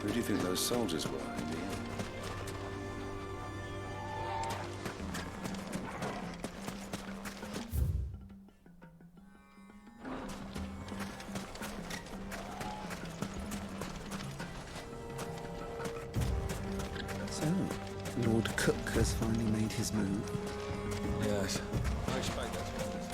Who do you think those soldiers were, Indy? So, Lord Cook has finally made his move. Yes. I expect that's what it is.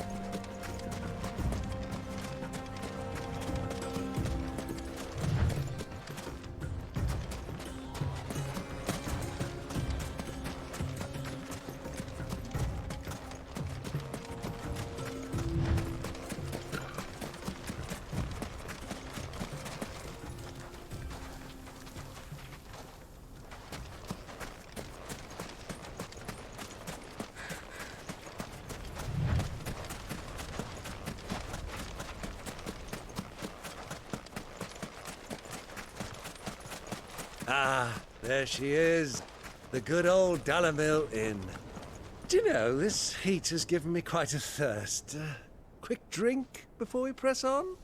Ah, there she is. The good old Dallamil Inn. Do you know, this heat has given me quite a thirst. Quick drink before we press on?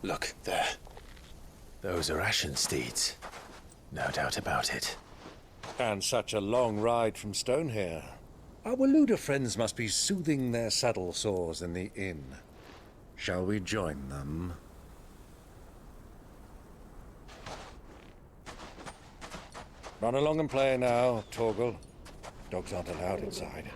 Look, there. Those are ashen steeds. No doubt about it. And such a long ride from Stone here. Our Luda friends must be soothing their saddle sores in the inn. Shall we join them? Run along and play now, Torgal. Dogs aren't allowed inside.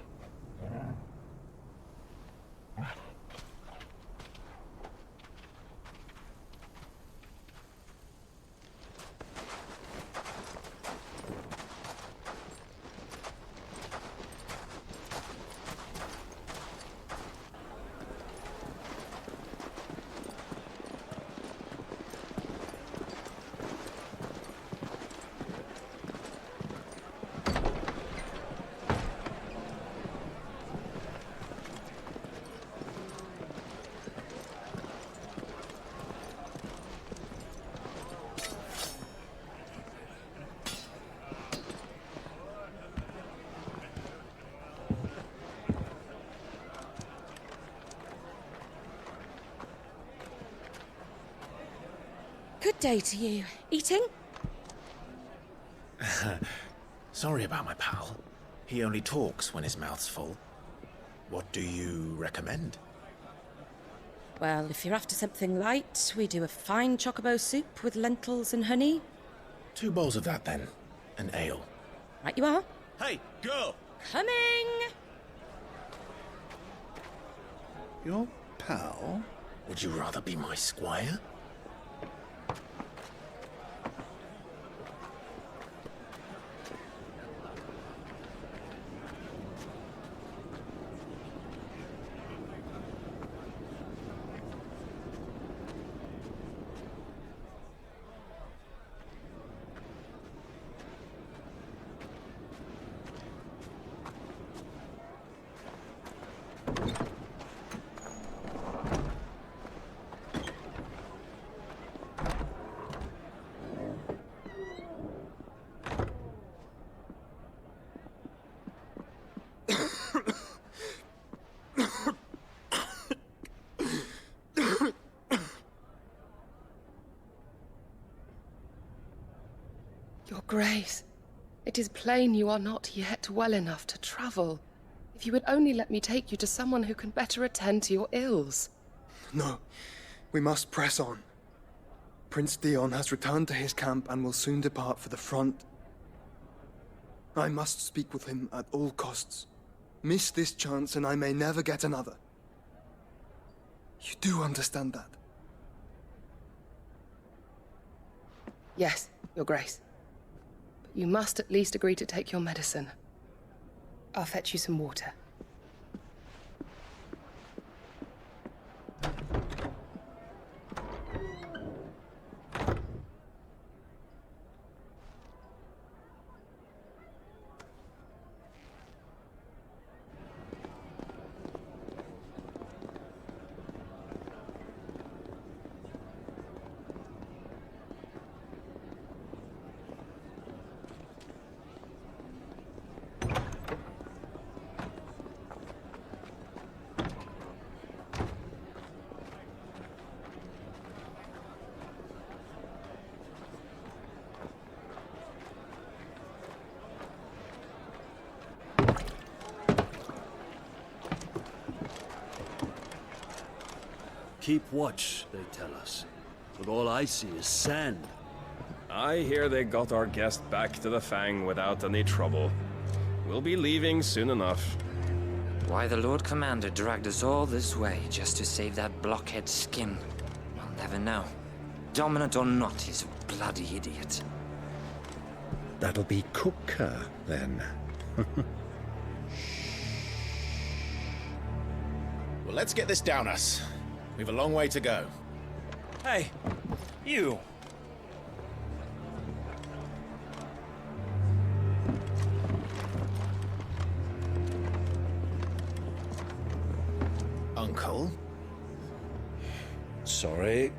Good day to you. Eating? Sorry about my pal. He only talks when his mouth's full. What do you recommend? Well, if you're after something light, we do a fine chocobo soup with lentils and honey. 2 bowls of that, then. An ale. Right you are. Hey, girl! Coming! Your pal? Would you rather be my squire? Grace, it is plain you are not yet well enough to travel. If you would only let me take you to someone who can better attend to your ills. No, we must press on. Prince Dion has returned to his camp and will soon depart for the front. I must speak with him at all costs. Miss this chance and I may never get another. You do understand that? Yes, Your Grace. But you must at least agree to take your medicine. I'll fetch you some water. Keep watch, they tell us. But all I see is sand. I hear they got our guest back to the Fang without any trouble. We'll be leaving soon enough. Why the Lord Commander dragged us all this way just to save that blockhead skin, we'll never know. Dominant or not, he's a bloody idiot. That'll be Cooker, then. Well, let's get this down us. We've a long way to go. Hey, you. Uncle? Sorry.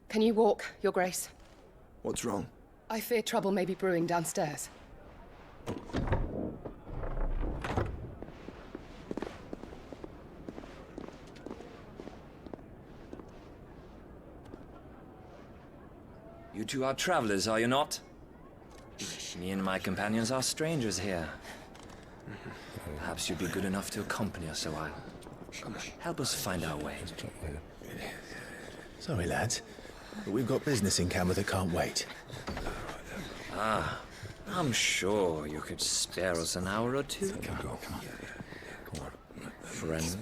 Can you walk, Your Grace? What's wrong? I fear trouble may be brewing downstairs. You two are travelers, are you not? Me and my companions are strangers here. Perhaps you'd be good enough to accompany us a while. Help us find our way. Sorry, lads, but we've got business in camera that can't wait. Ah, I'm sure you could spare us an hour or two. Come on. Friend.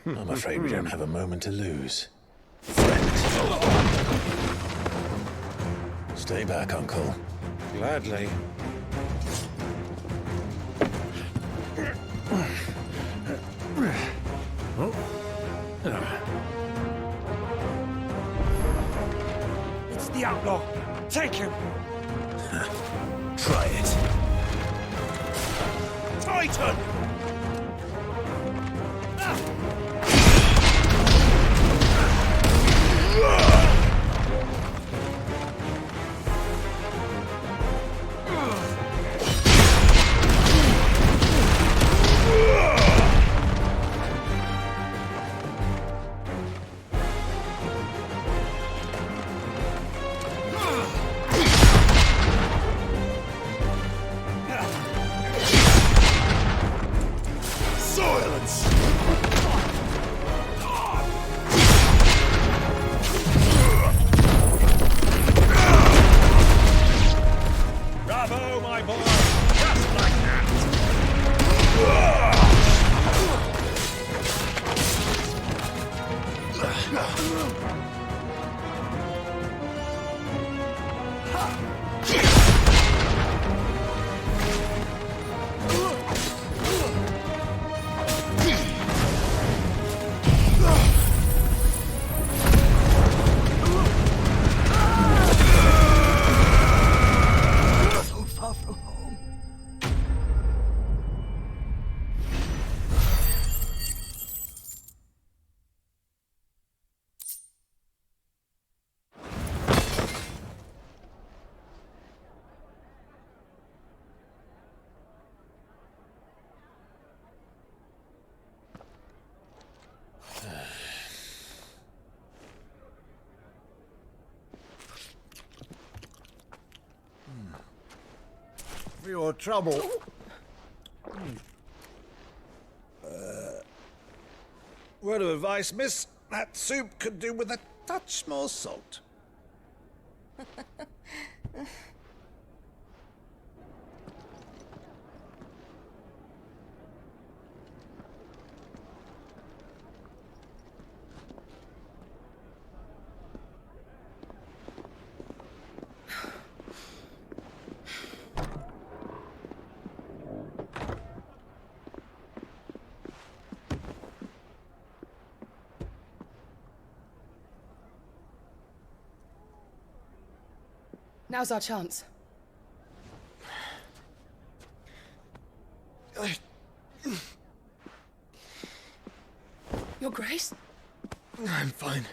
I'm afraid we don't have a moment to lose. Friend. Stay back, Uncle. Gladly. It's the outlaw. Take him. Try it. Titan! for your trouble. Word of advice, miss. That soup could do with a touch more salt. Now's our chance. Your Grace? I'm fine.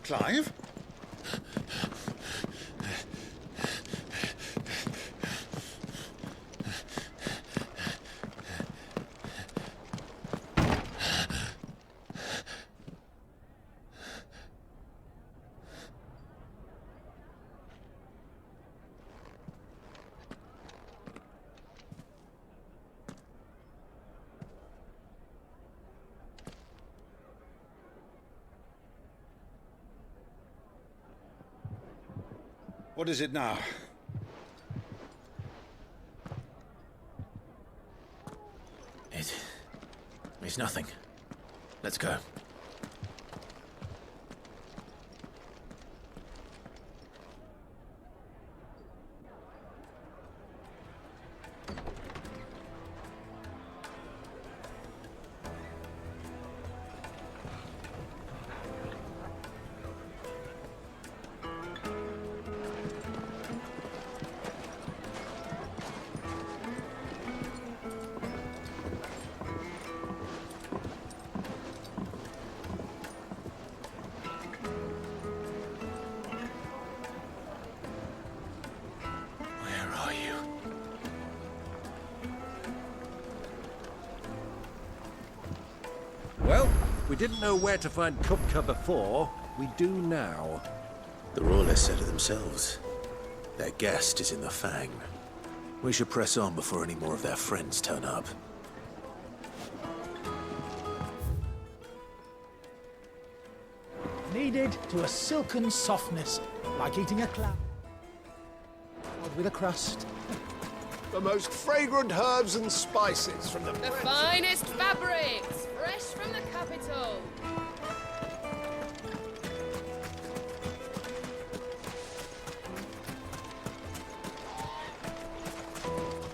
Clive? What is it now? It's nothing. Let's go. Well, we didn't know where to find Kupka before. We do now. The Royalists said it themselves. Their guest is in the Fang. We should press on before any more of their friends turn up. Kneaded to a silken softness, like eating a cloud with a crust. The most fragrant herbs and spices from the Finest fabrics, fresh from the capital.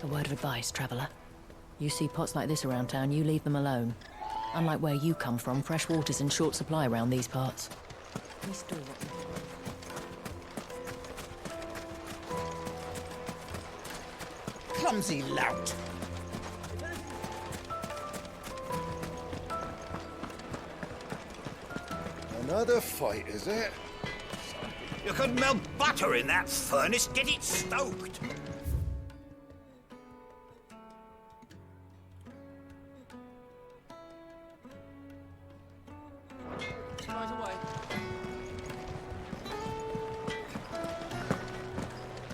A word of advice, traveller. You see pots like this around town, you leave them alone. Unlike where you come from, fresh water's in short supply around these parts. We store what we Clumsy lout. Another fight, is it? You could melt butter in that furnace, get it stoked.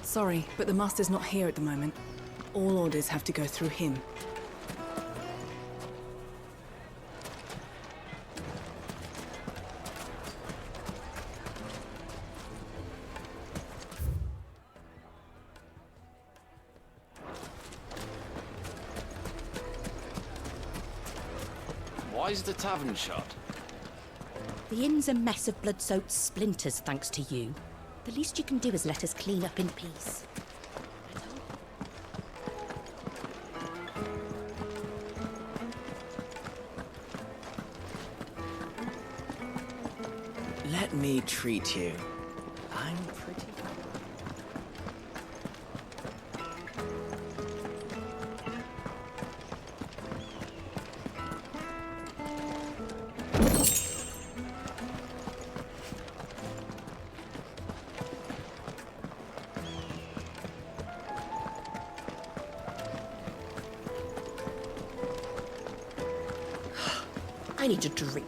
Sorry, but the Master's not here at the moment. All orders have to go through him. Why is the tavern shut? The inn's a mess of blood-soaked splinters, thanks to you. The least you can do is let us clean up in peace. Let me treat you. I'm pretty. I need a drink.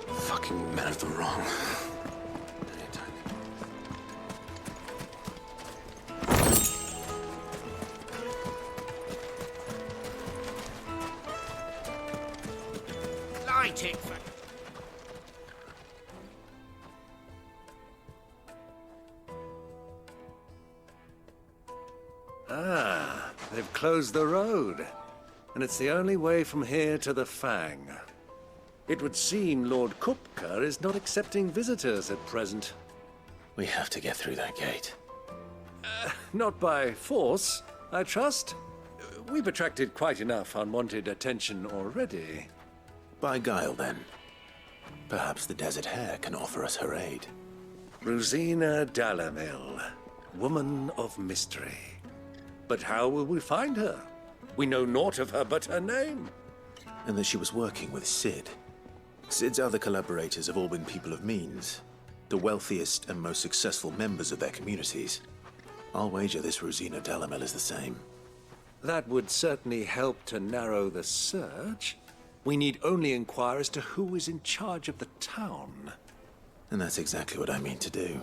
Fucking men of the wrong. Light it for... Ah, they've closed the road. And it's the only way from here to the Fang. It would seem Lord Kupka is not accepting visitors at present. We have to get through that gate. Not by force, I trust. We've attracted quite enough unwanted attention already. By guile, then. Perhaps the Desert Hare can offer us her aid. Rosina Dalamil, woman of mystery. But how will we find her? We know naught of her but her name. And that she was working with Sid. Sid's other collaborators have all been people of means, the wealthiest and most successful members of their communities. I'll wager this Rosina Dalamil is the same. That would certainly help to narrow the search. We need only inquire as to who is in charge of the town. And that's exactly what I mean to do.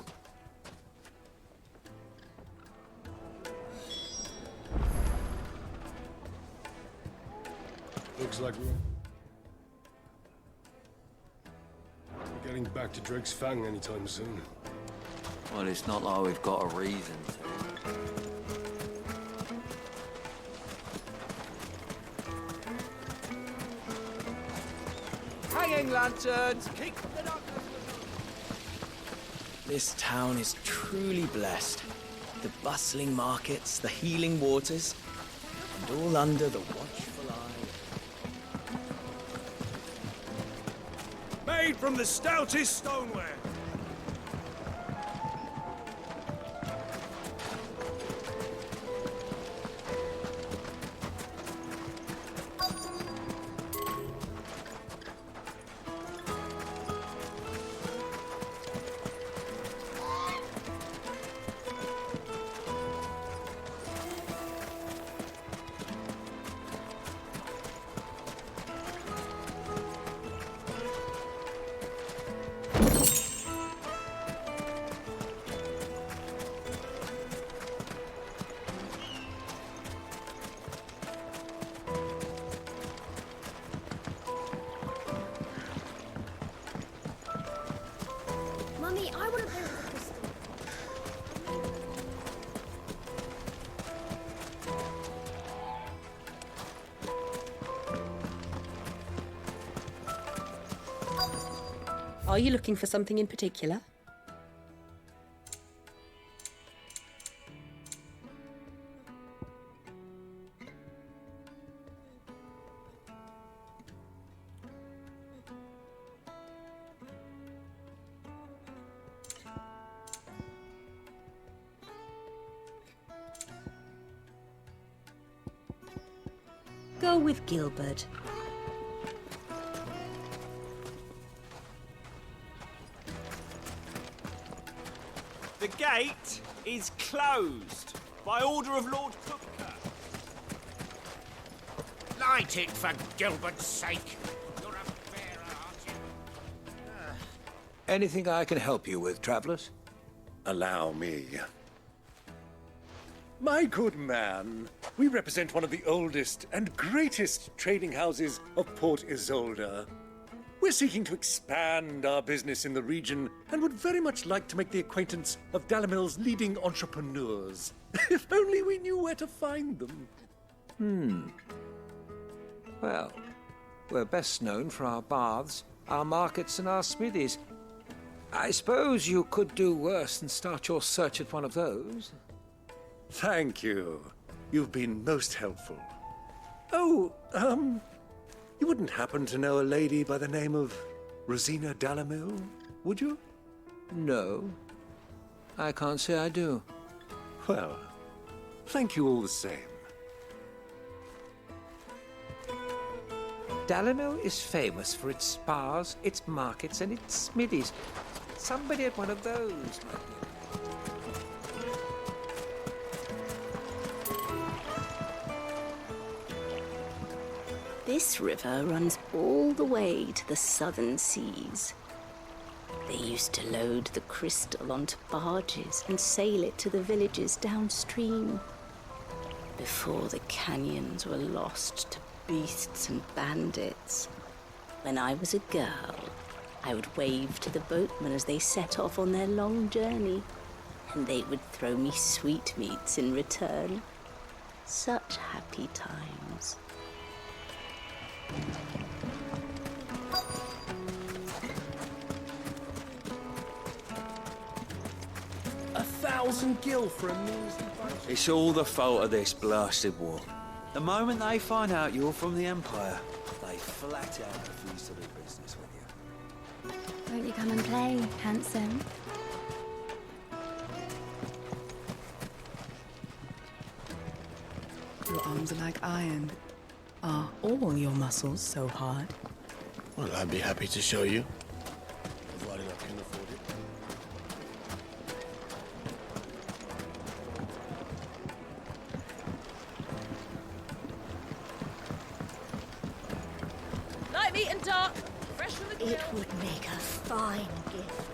Looks like we're getting back to Drake's Fang anytime soon. Well, it's not like we've got a reason to. Hanging lanterns! Keep the darkness. This town is truly blessed. The bustling markets, the healing waters, and all under the watchful eye. Made from the stoutest stoneware. Mummy, I want to play with the crystal. Are you looking for something in particular? Go with Gilbert. The gate is closed by order of Lord Kupka. Light it for Gilbert's sake. You're a bearer, aren't you? Anything I can help you with, travelers? Allow me. My good man, we represent one of the oldest and greatest trading houses of Port Isolde. We're seeking to expand our business in the region and would very much like to make the acquaintance of Dalamil's leading entrepreneurs. If only we knew where to find them. Well, we're best known for our baths, our markets, and our smithies. I suppose you could do worse than start your search at one of those. Thank you. You've been most helpful. Oh, you wouldn't happen to know a lady by the name of Rosina Dalamil, would you? No. I can't say I do. Well, thank you all the same. Dalamil is famous for its spas, its markets, and its smithies. Somebody at one of those. This river runs all the way to the southern seas. They used to load the crystal onto barges and sail it to the villages downstream. Before the canyons were lost to beasts and bandits. When I was a girl, I would wave to the boatmen as they set off on their long journey, and they would throw me sweetmeats in return. Such happy times. $1,000 gil for a measly bunch. It's all the fault of this blasted war. The moment they find out you're from the Empire, they flat out refuse to do business with you. Won't you come and play, handsome? Your arms are like iron. Are all your muscles so hard? Well, I'd be happy to show you, provided I can afford it. Light meat and dark, fresh from the grill. It would make a fine gift.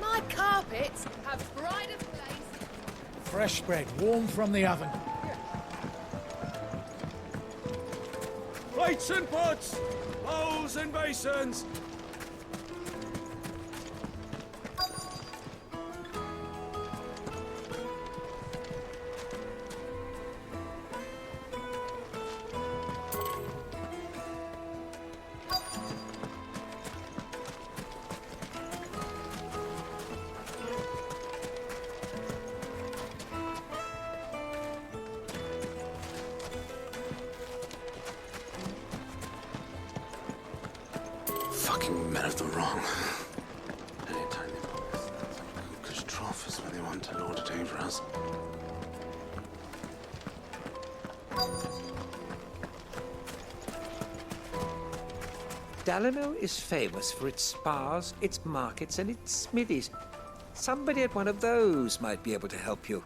My carpets have pride of place. Fresh bread, warm from the oven. Plates and pots, bowls and basins. Fucking men of the wrong. Anytime they put us that cookers trough is where they want to lord it over us. Dalamil is famous for its spas, its markets, and its smithies. Somebody at one of those might be able to help you.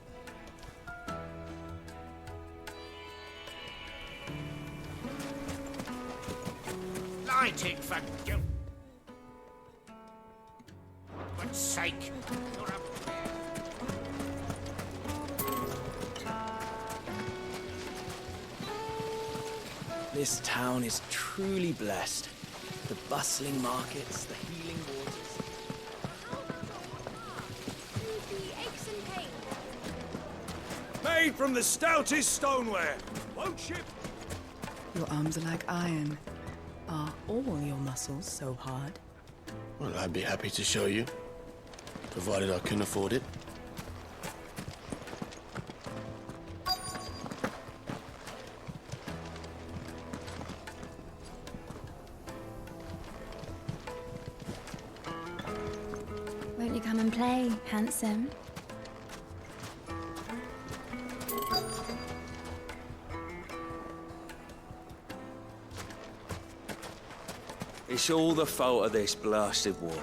Lighting for you. God's sake, you're up there. This town is truly blessed. The bustling markets, the healing waters. The eggs and hay. Made from the stoutest stoneware. Won't ship. Your arms are like iron. Are all your muscles so hard? Well, I'd be happy to show you, provided I can afford it. Won't you come and play, handsome? It's all the fault of this blasted war.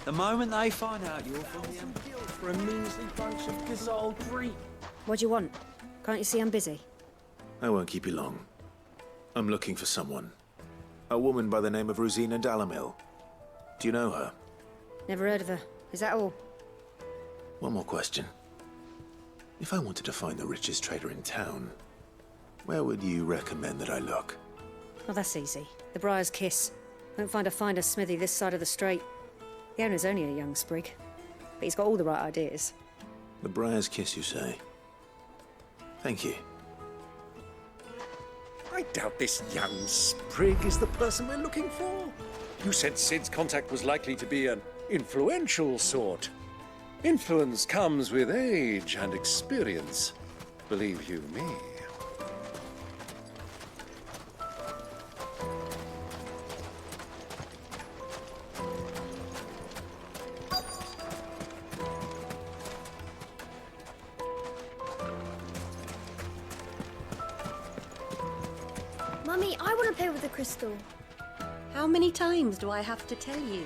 The moment they find out you're from the Empire. For a measly bunch of gazelle green. What do you want? Can't you see I'm busy? I won't keep you long. I'm looking for someone. A woman by the name of Rosina Dalamil. Do you know her? Never heard of her. Is that all? One more question. If I wanted to find the richest trader in town, where would you recommend that I look? Oh, that's easy. The Briar's Kiss. Won't find a finer smithy this side of the strait. The owner's only a young sprig, but he's got all the right ideas. The Briar's Kiss, you say? Thank you. I doubt this young sprig is the person we're looking for. You said Sid's contact was likely to be an influential sort. Influence comes with age and experience, believe you me. Mummy, I want to play with the crystal. How many times do I have to tell you?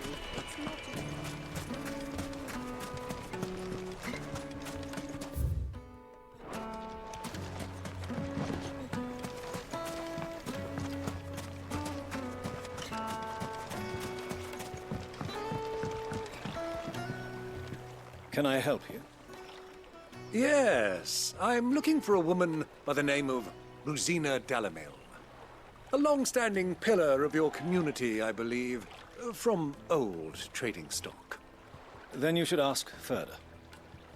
Can I help you? Yes, I'm looking for a woman by the name of Rosina Dalamil. A long-standing pillar of your community, I believe, from old trading stock. Then you should ask Ferda.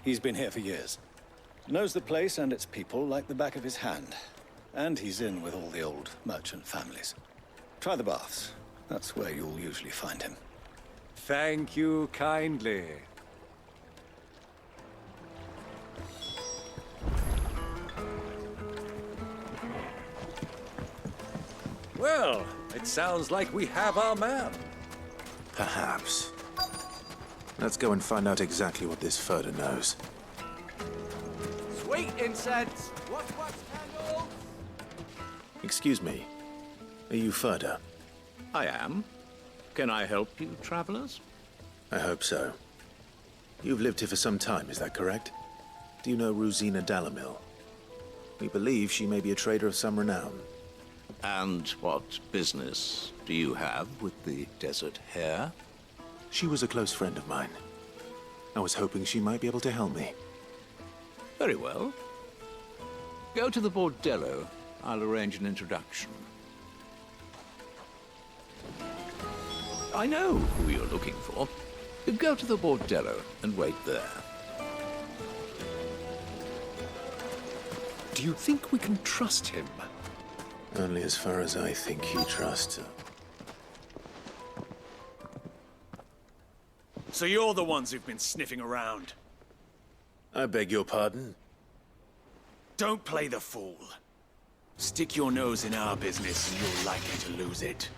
He's been here for years. Knows the place and its people like the back of his hand. And he's in with all the old merchant families. Try the baths. That's where you'll usually find him. Thank you kindly. Well, it sounds like we have our man. Perhaps. Let's go and find out exactly what this Ferda knows. Sweet incense! What candles? Excuse me. Are you Ferda? I am. Can I help you, travelers? I hope so. You've lived here for some time, is that correct? Do you know Rosina Dalamil? We believe she may be a trader of some renown. And what business do you have with the desert hare? She was a close friend of mine. I was hoping she might be able to help me. Very well. Go to the bordello. I'll arrange an introduction. I know who you're looking for. Go to the bordello and wait there. Do you think we can trust him? Only as far as I think he trusts her. So you're the ones who've been sniffing around? I beg your pardon? Don't play the fool. Stick your nose in our business and you're likely to lose it.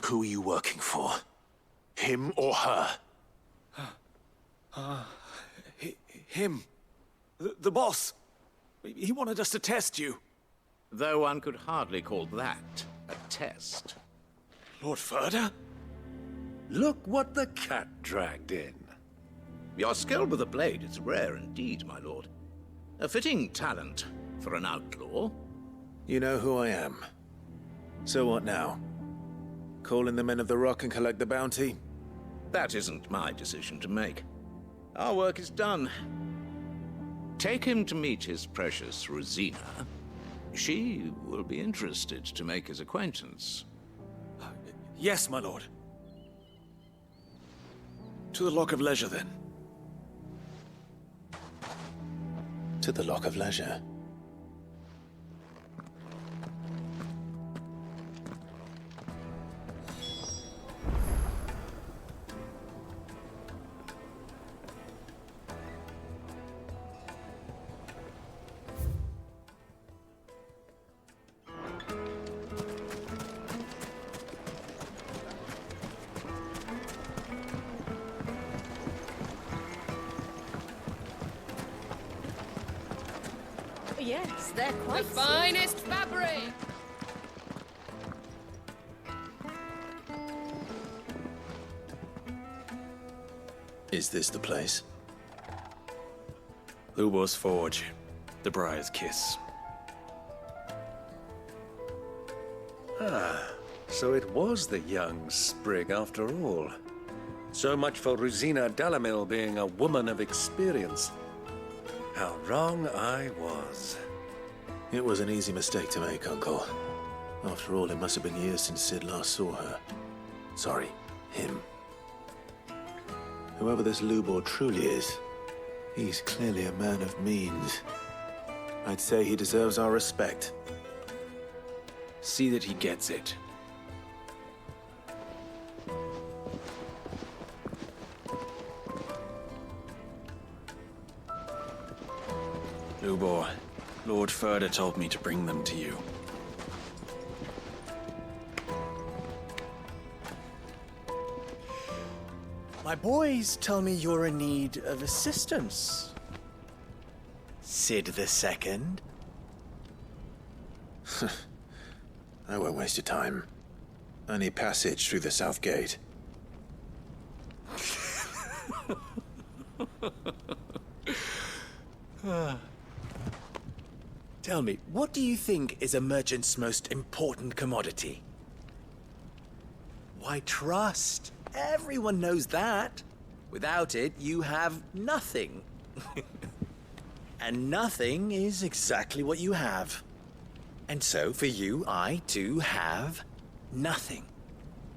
Who are you working for? Him or her? Him. The boss. He wanted us to test you. Though one could hardly call that a test. Lord Ferda? Look what the cat dragged in. Your skill with the blade is rare indeed, my lord. A fitting talent for an outlaw. You know who I am. So what now? Call in the men of the Rock and collect the bounty? That isn't my decision to make. Our work is done. Take him to meet his precious Rosina. She will be interested to make his acquaintance. Yes, my lord. To the Lock of Leisure, then. To the Lock of Leisure. Yes, they're quite The finest fabric! Is this the place? Lubor's Forge. The Briar's Kiss. Ah, so it was the young sprig after all. So much for Rosina Dalamil being a woman of experience. How wrong I was. It was an easy mistake to make, Uncle. After all, it must have been years since Sid last saw her. Sorry, him. Whoever this Lubor truly is, he's clearly a man of means. I'd say he deserves our respect. See that he gets it. Lubor, Lord Furder told me to bring them to you. My boys tell me you're in need of assistance. Sid II? I won't waste your time. I need passage through the south gate. Tell me, what do you think is a merchant's most important commodity? Why, trust. Everyone knows that. Without it, you have nothing. And nothing is exactly what you have. And so, for you, I, too, have nothing.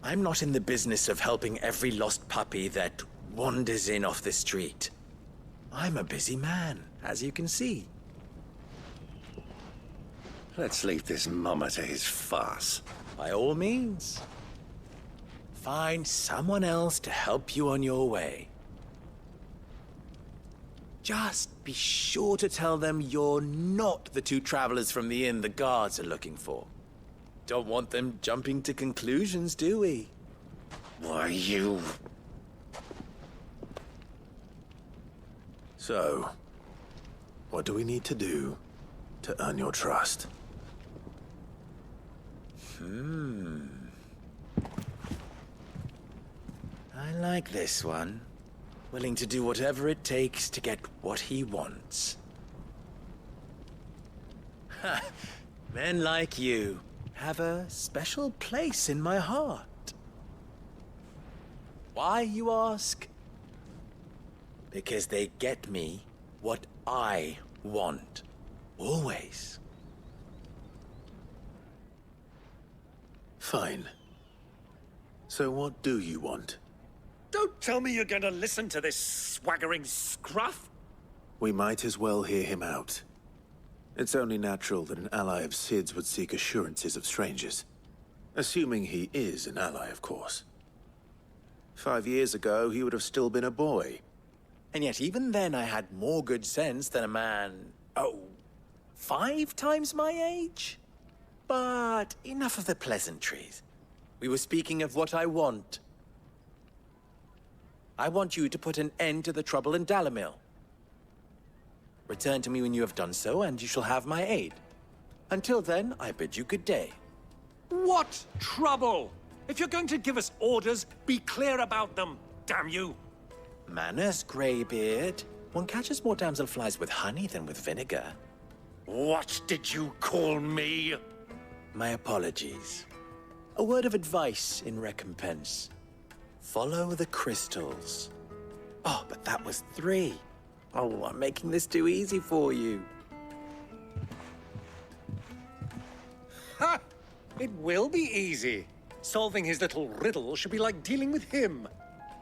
I'm not in the business of helping every lost puppy that wanders in off the street. I'm a busy man, as you can see. Let's leave this mummer to his farce. By all means. Find someone else to help you on your way. Just be sure to tell them you're not the two travelers from the inn the guards are looking for. Don't want them jumping to conclusions, do we? Why, you... So, what do we need to do to earn your trust? I like this one. Willing to do whatever it takes to get what he wants. Ha! Men like you have a special place in my heart. Why, you ask? Because they get me what I want. Always. Fine. So what do you want? Don't tell me you're going to listen to this swaggering scruff! We might as well hear him out. It's only natural that an ally of Sid's would seek assurances of strangers. Assuming he is an ally, of course. 5 years ago, he would have still been a boy. And yet even then I had more good sense than a man, 5 times my age? But enough of the pleasantries. We were speaking of what I want. I want you to put an end to the trouble in Dalamil. Return to me when you have done so, and you shall have my aid. Until then, I bid you good day. What trouble? If you're going to give us orders, be clear about them, damn you! Manners, Greybeard. One catches more damselflies with honey than with vinegar. What did you call me? My apologies. A word of advice in recompense. Follow the crystals. Oh, but that was 3. Oh, I'm making this too easy for you. It will be easy. Solving his little riddle should be like dealing with him.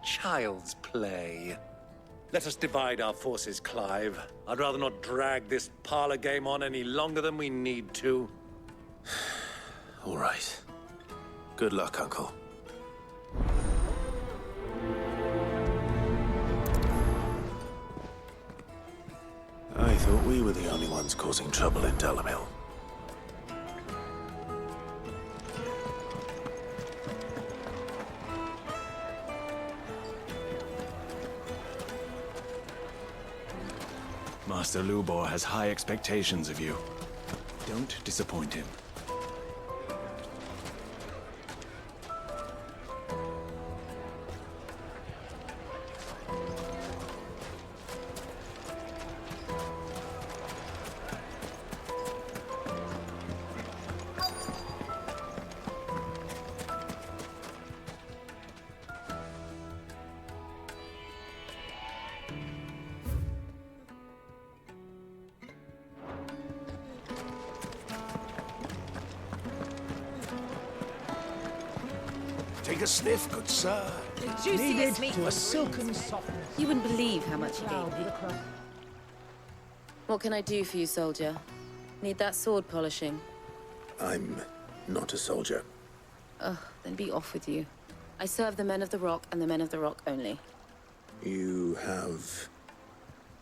Child's play. Let us divide our forces, Clive. I'd rather not drag this parlor game on any longer than we need to. All right. Good luck, Uncle. I thought we were the only ones causing trouble in Dalamil. Master Lubor has high expectations of you. Don't disappoint him. Take a sniff, good sir. Needed to a silken softness. You wouldn't believe how much he gave me. What can I do for you, soldier? Need that sword polishing? I'm not a soldier. Ugh, then be off with you. I serve the men of the Rock and the men of the Rock only. You have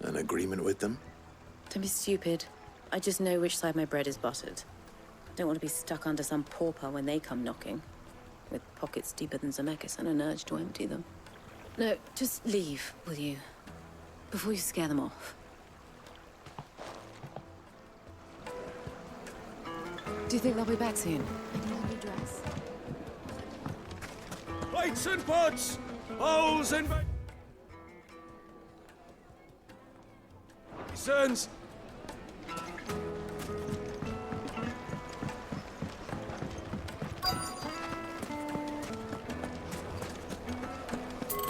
an agreement with them? Don't be stupid. I just know which side my bread is buttered. Don't want to be stuck under some pauper when they come knocking. With pockets deeper than Zemeckis and an urge to empty them. No, just leave, will you? Before you scare them off. Do you think they'll be back soon? Plates and pots! Bowls and... Sons!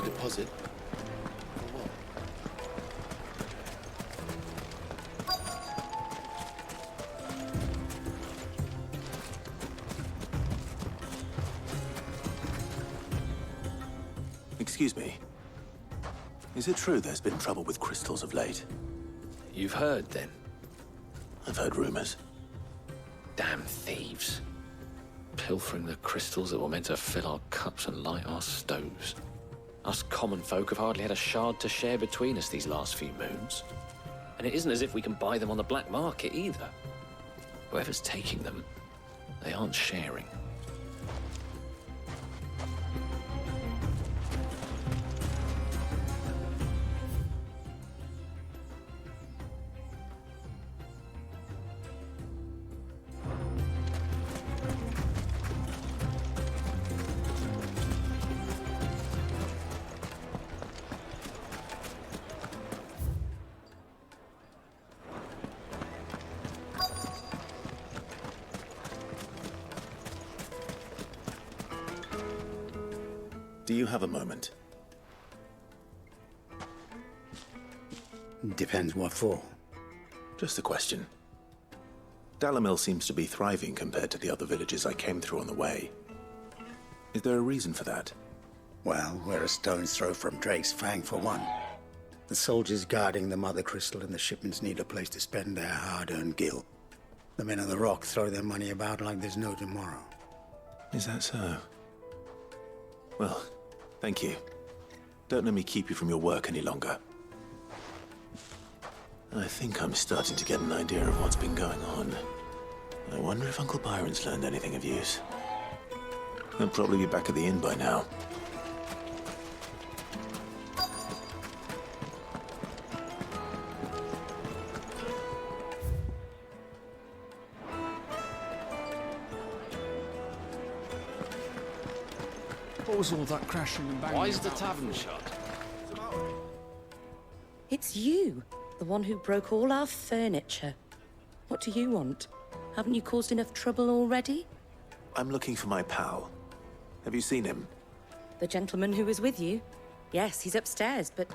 Deposit? Excuse me. Is it true there's been trouble with crystals of late? You've heard, then? I've heard rumors. Damn thieves. Pilfering the crystals that were meant to fill our cups and light our stoves. Us common folk have hardly had a shard to share between us these last few moons. And it isn't as if we can buy them on the black market either. Whoever's taking them, they aren't sharing. Do you have a moment? Depends what for. Just a question. Dalamil seems to be thriving compared to the other villages I came through on the way. Is there a reason for that? Well, we're a stone's throw from Drake's Fang, for one. The soldiers guarding the Mother Crystal and the shipments need a place to spend their hard-earned gil. The men of the Rock throw their money about like there's no tomorrow. Is that so? Well, thank you. Don't let me keep you from your work any longer. I think I'm starting to get an idea of what's been going on. I wonder if Uncle Byron's learned anything of use. He'll probably be back at the inn by now. What was all that crashing and banging? Why is the about? tavern shut? It's you, the one who broke all our furniture. What do you want? Haven't you caused enough trouble already? I'm looking for my pal. Have you seen him? The gentleman who was with you? Yes, he's upstairs, but...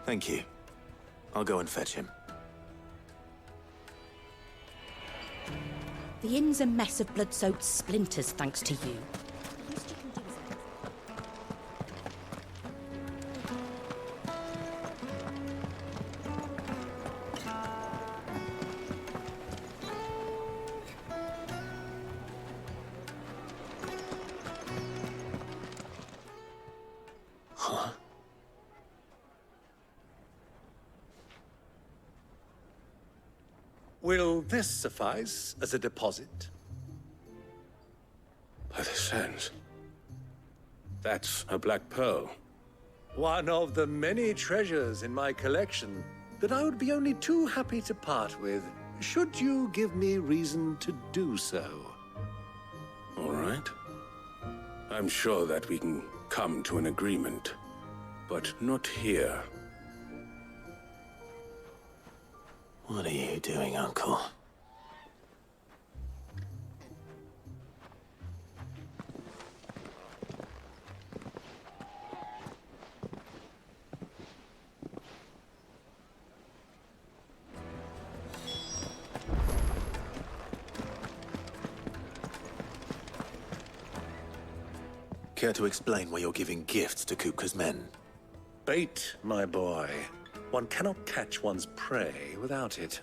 Thank you. I'll go and fetch him. The inn's a mess of blood-soaked splinters thanks to you. The least you can do is Will this suffice as a deposit? By the sands. That's a black pearl. One of the many treasures in my collection that I would be only too happy to part with, should you give me reason to do so. All right. I'm sure that we can come to an agreement, but not here. What are you doing, Uncle? Care to explain why you're giving gifts to Kupka's men? Bait, my boy. One cannot catch one's prey without it.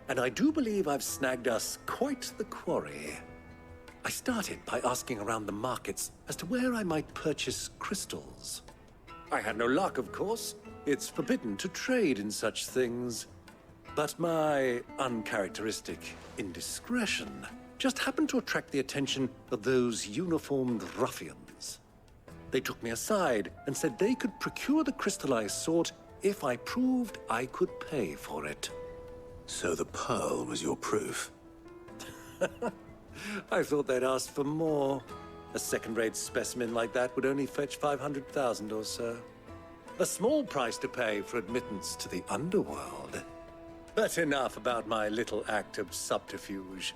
And I do believe I've snagged us quite the quarry. I started by asking around the markets as to where I might purchase crystals. I had no luck, of course. It's forbidden to trade in such things. But my uncharacteristic indiscretion just happened to attract the attention of those uniformed ruffians. They took me aside and said they could procure the crystal I sought if I proved I could pay for it. So the pearl was your proof? I thought they'd asked for more. A second-rate specimen like that would only fetch 500,000 or so. A small price to pay for admittance to the underworld. But enough about my little act of subterfuge.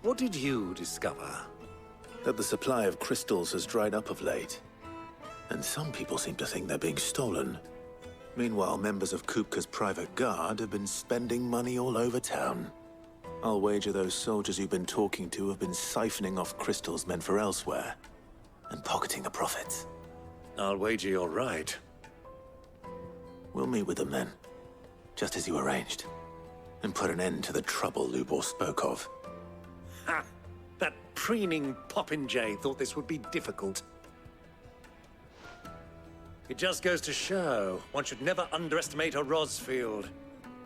What did you discover? That the supply of crystals has dried up of late. And some people seem to think they're being stolen. Meanwhile, members of Kupka's private guard have been spending money all over town. I'll wager those soldiers you've been talking to have been siphoning off crystals meant for elsewhere, and pocketing the profits. I'll wager you're right. We'll meet with them then, just as you arranged, and put an end to the trouble Lubor spoke of. Ha! That preening popinjay thought this would be difficult. It just goes to show, one should never underestimate a Rosfield.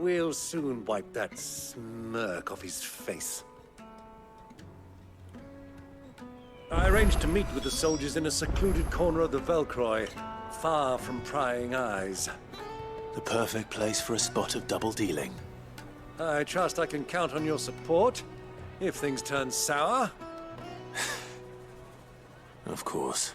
We'll soon wipe that smirk off his face. I arranged to meet with the soldiers in a secluded corner of the Velcroy, far from prying eyes. The perfect place for a spot of double dealing. I trust I can count on your support, if things turn sour. Of course.